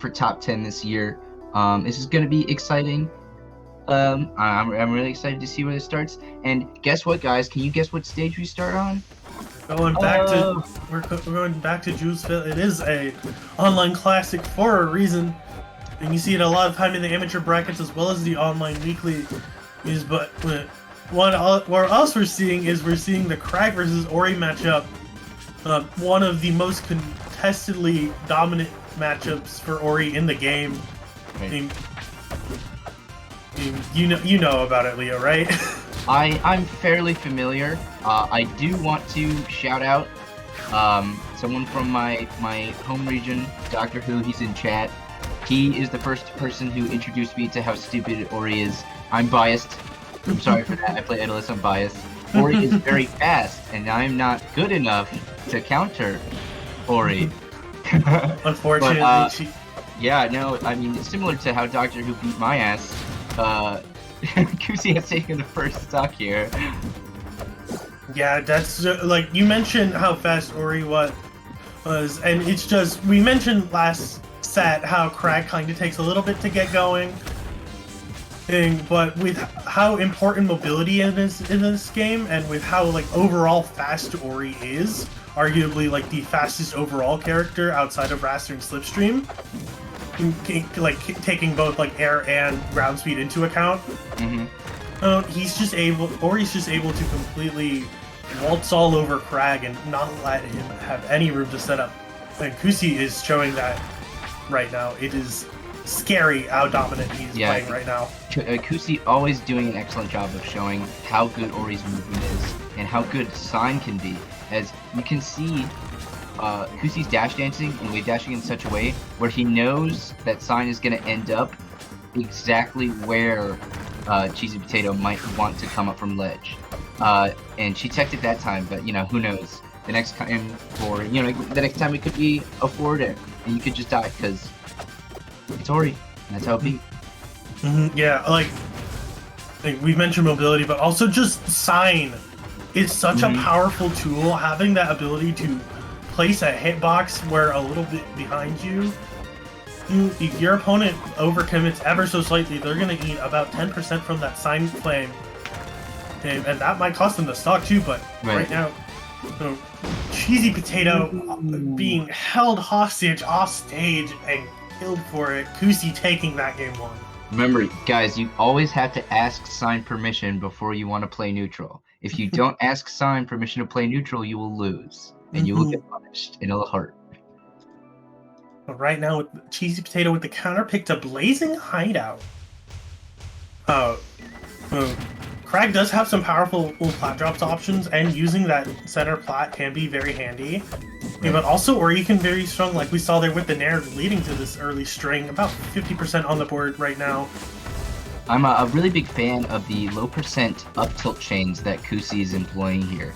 for top 10 this year. This is going to be exciting. I'm really excited to see where this starts. And guess what, guys? Can you guess what stage we start on? Going back to we're going back to Julesville. It is a online classic for a reason, and you see it a lot of time in the amateur brackets as well as the online weekly. But what else we're seeing the Kragg versus Ori matchup, one of the most contestedly dominant matchups for Ori in the game. Right. You know about it, Leo, right? I'm fairly familiar. I do want to shout out someone from my home region, Doctor Who. He's in chat. He is the first person who introduced me to how stupid Ori is. I'm biased. I'm sorry for that. I play Idolist. I'm biased. Ori is very fast, and I'm not good enough to counter Ori. Unfortunately, but, yeah, no, I mean, it's similar to how Doctor Who beat my ass. Kusi has taken the first stock here. Yeah, that's like you mentioned how fast Ori was, and it's just we mentioned last set how Kragg kind of takes a little bit to get going, but with how important mobility is in this game, and with how like overall fast Ori is, arguably like the fastest overall character outside of Raster and Slipstream. Like taking both like air and ground speed into account. Ori's just able to completely waltz all over Kragg and not let him have any room to set up. And Kusi is showing that right now. It is scary how dominant he's playing right now. Kusi always doing an excellent job of showing how good Ori's movement is and how good Sign can be. As you can see, Kusi's dash dancing and wave dashing in such a way where he knows that Sign is going to end up exactly where CheesyPotato might want to come up from ledge. And she checked it that time, but who knows? The next time, or the next time it could be a forward air, and you could just die because it's Ori. And that's how it be. Yeah, like we've mentioned mobility, but also just Sign is such a powerful tool. Having that ability to place a hitbox where a little bit behind you, if your opponent overcommits ever so slightly, they're going to eat about 10% from that Sign flame. And that might cost them the stock too, but right now, CheesyPotato being held hostage off stage and killed for it, Kusi taking that game one. Remember, guys, you always have to ask Sign permission before you want to play neutral. If you don't ask Sign permission to play neutral, you will lose. And you will get punished, and it'll hurt. But right now, with CheesyPotato with the counter pick to Blazing Hideout. Kragg does have some powerful plat drops options, and using that center plat can be very handy. Yeah, but also Ori can very strong, like we saw there with the Nair leading to this early string. About 50% on the board right now. I'm a really big fan of the low percent up tilt chains that Kusi is employing here.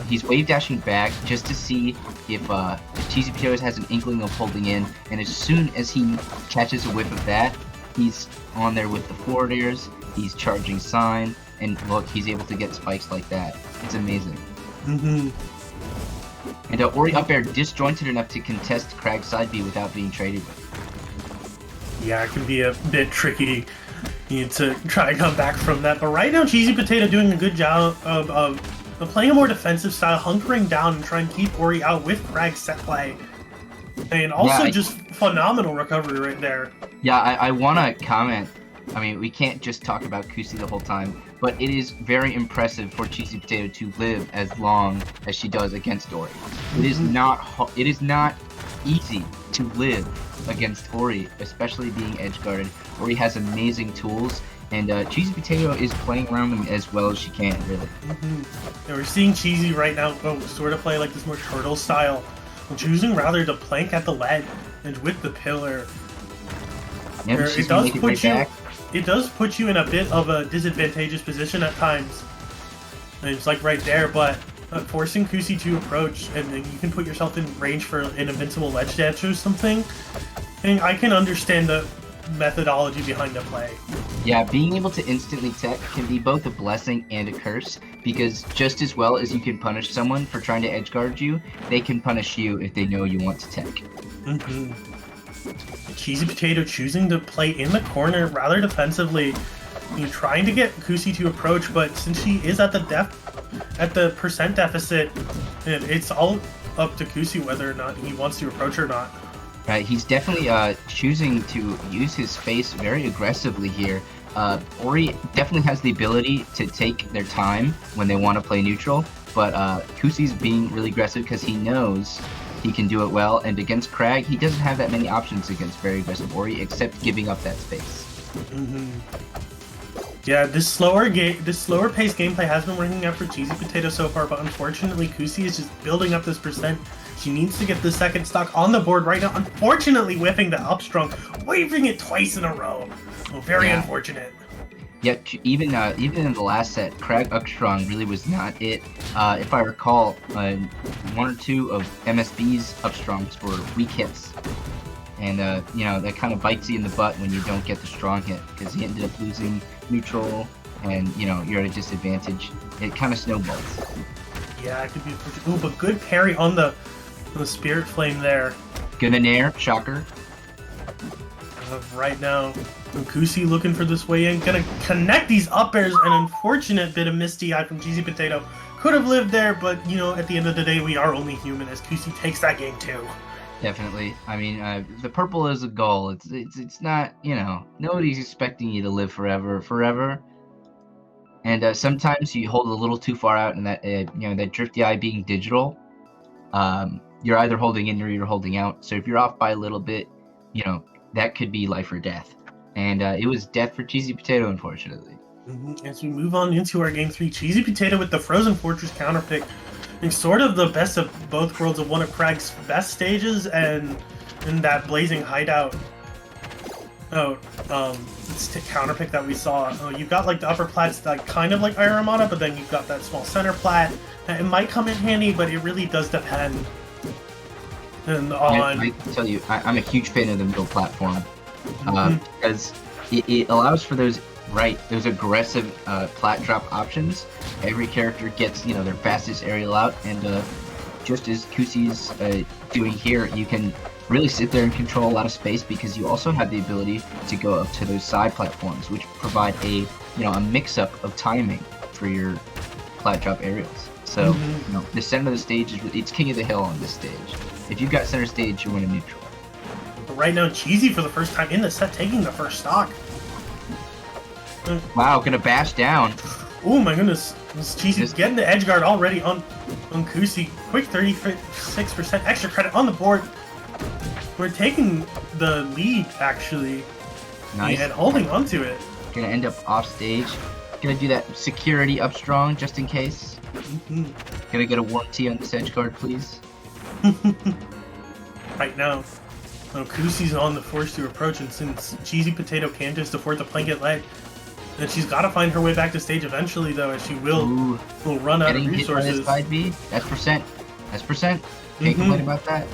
He's wave dashing back just to see if CheesyPotato has an inkling of holding in, and as soon as he catches a whiff of that, he's on there with the forward airs, he's charging Sign, and look, he's able to get spikes like that. It's amazing. And Ori up air disjointed enough to contest Kragg's side B without being traded with. Yeah, it can be a bit tricky. You need to try and come back from that. But right now, CheesyPotato doing a good job of playing a more defensive style, hunkering down and trying to keep Ori out with Kragg's set play. And also just phenomenal recovery right there. Yeah, I want to comment. I mean, we can't just talk about Kusi the whole time, but it is very impressive for CheesyPotato to live as long as she does against Ori. It is not easy to live against Ori, especially being edge guarded. Ori has amazing tools, and CheesyPotato is playing around them as well as she can, really. Yeah, we're seeing Cheesy right now sort of play like this more turtle style, choosing rather to plank at the ledge and with the pillar. Yeah, it does put you in a bit of a disadvantageous position at times. And it's like right there, but forcing Kusi to approach, and then you can put yourself in range for an invincible ledge dance or something. And I can understand the methodology behind the play. Yeah, being able to instantly tech can be both a blessing and a curse, because just as well as you can punish someone for trying to edgeguard you, they can punish you if they know you want to tech. CheesyPotato choosing to play in the corner rather defensively. Trying to get Kusi to approach, but since she is at the percent deficit, it's all up to Kusi whether or not he wants to approach or not. He's definitely choosing to use his space very aggressively here. Ori definitely has the ability to take their time when they want to play neutral, but Kusi's being really aggressive because he knows he can do it well, and against Kragg, he doesn't have that many options against very aggressive Ori except giving up that space. Yeah, this slower paced gameplay has been working out for CheesyPotato so far, but unfortunately Kusi is just building up this percent. She needs to get the second stock on the board right now. Unfortunately, whiffing the up strong, waving it twice in a row. Oh, very unfortunate. Yeah, even in the last set, Kragg Upstrong really was not it. If I recall, one or two of MSB's Upstrongs were weak hits. And, that kind of bites you in the butt when you don't get the strong hit, because he ended up losing neutral, and, you're at a disadvantage. It kind of snowballs. Yeah, it could be... Ooh, but good parry on the Spirit Flame there. Gonna nair, shocker. Right now, Kusi looking for this way in. Gonna connect these up airs. An unfortunate bit of misty eye from CheesyPotato. Could have lived there, but, at the end of the day, we are only human as Kusi takes that game too. Definitely. I mean, the purple is a goal. It's not, nobody's expecting you to live forever. And sometimes you hold it a little too far out, and that, that drifty eye being digital, you're either holding in or you're holding out. So if you're off by a little bit, that could be life or death. And it was death for CheesyPotato, unfortunately. As we move on into our game 3, CheesyPotato with the Frozen Fortress counterpick. Sort of the best of both worlds of one of Kragg's best stages, and in that blazing hideout. It's counterpick that we saw. You've got like the upper plats that kind of like Iron Armada, but then you've got that small center plat. It might come in handy, but it really does depend. And I tell you, I'm a huge fan of the middle platform because it allows for those aggressive plat drop options. Every character gets, their fastest aerial out, and just as Kusi's doing here, you can really sit there and control a lot of space because you also have the ability to go up to those side platforms, which provide a mix-up of timing for your plat drop aerials. So, the center of the stage it's king of the hill on this stage. If you've got center stage, you win a neutral. But right now, Cheesy for the first time in the set taking the first stock. Wow, gonna bash down. Oh my goodness. Cheesy's getting the edge guard already on Kusi. Quick 36% extra credit on the board. We're taking the lead, actually. Nice. And holding onto it. Gonna end up off stage. Gonna do that security up strong just in case. Gonna get a warranty on this edge guard, please. Right now, Kusi's on the force to approach, and since CheesyPotato can't just afford to blanket leg, and she's got to find her way back to stage eventually, though, as she will run out of resources. Hit by this 5B. That's percent. That's percent. Can't complain about that.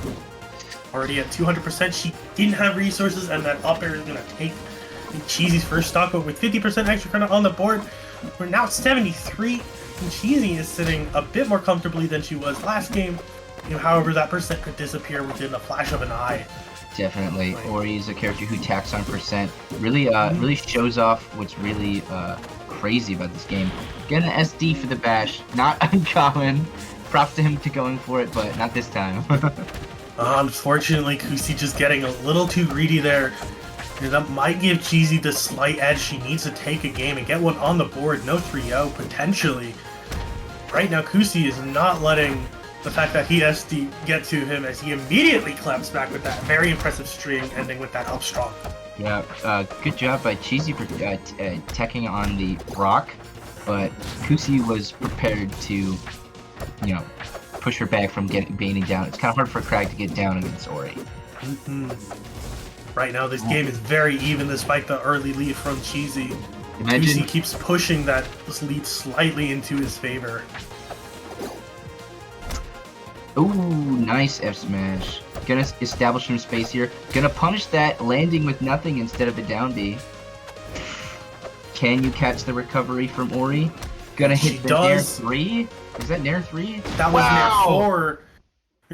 Already at 200%, she didn't have resources, and that up air is gonna take Cheesy's first stock, but with 50% extra credit on the board, we're now at 73, and Cheesy is sitting a bit more comfortably than she was last game. However, that percent could disappear within the flash of an eye. Definitely. Ori is a character who tacks on percent. Really shows off what's really crazy about this game. Get an SD for the bash. Not uncommon. Props to him to going for it, but not this time. Unfortunately, Kusi just getting a little too greedy there. That might give Cheesy the slight edge she needs to take a game and get one on the board. No 3-0, potentially. Right now, Kusi is not letting the fact that he has to get to him, as he immediately claps back with that very impressive string, ending with that up strong. Yeah, good job by Cheesy for teching on the rock, but Kusi was prepared to, push her back from baiting down. It's kind of hard for Kragg to get down against Ori. Right now, this game is very even despite the early lead from Cheesy. Kusi keeps pushing this lead slightly into his favor. Ooh, nice F smash. Gonna establish some space here. Gonna punish that, landing with nothing instead of a down B. Can you catch the recovery from Ori? Gonna hit the Nair 3? Is that Nair 3? That was Nair 4.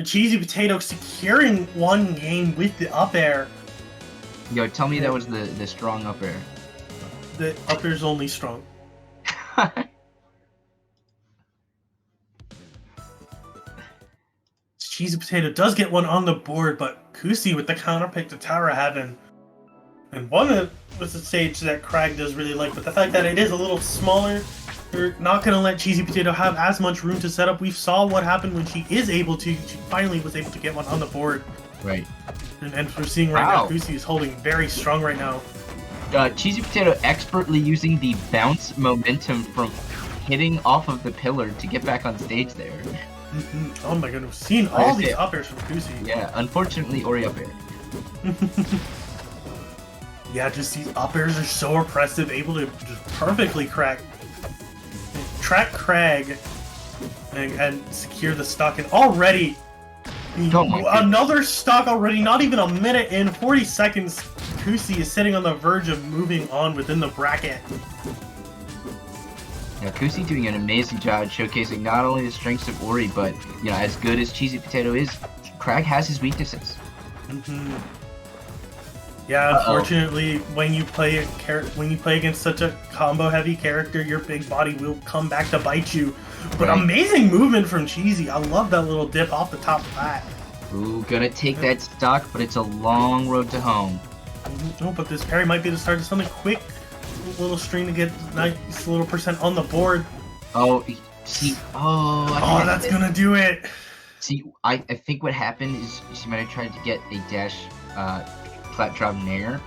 CheesyPotato securing one game with the up air. Yo, tell me that was the strong up air. The up air's only strong. Cheesy Potato does get one on the board, but Kusi with the counter pick to Tower of Heaven. And one was the stage that Kragg does really like, but the fact that it is a little smaller, they're not going to let Cheesy Potato have as much room to set up. We saw what happened when she is able to. She finally was able to get one on the board. Right. And we're seeing right now, Kusi is holding very strong right now. Cheesy Potato expertly using the bounce momentum from hitting off of the pillar to get back on stage there. Oh my goodness, seeing all these up airs from Kusi. Yeah, unfortunately, Ori up air. Yeah, just these up airs are so impressive, able to just perfectly track Kragg and secure the stock. And already, another stock already, not even a minute in, 40 seconds, Kusi is sitting on the verge of moving on within the bracket. Yeah, Kusi doing an amazing job showcasing not only the strengths of Ori, but, you know, as good as Cheesy Potato is, Kragg has his weaknesses. Yeah, unfortunately, when you play against such a combo-heavy character, your big body will come back to bite you. But amazing movement from Cheesy. I love that little dip off the top flat. Ooh, gonna take that stock, but it's a long road to home. Oh, but this parry might be the start of something quick. Little string to get nice little percent on the board. Oh, see, that's gonna do it. See, I think what happened is she might have tried to get a dash flat drop nair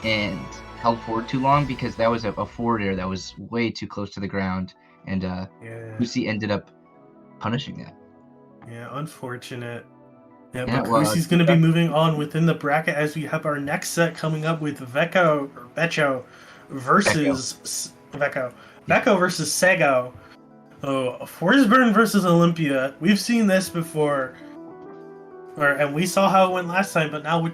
and held forward too long because that was a forward air that was way too close to the ground, and Kusi ended up punishing that. Yeah, unfortunate. Yeah, but Kusi's going to be moving on within the bracket as we have our next set coming up with Veko versus Sego. Oh, Forsburn versus Olympia. We've seen this before, and we saw how it went last time, but now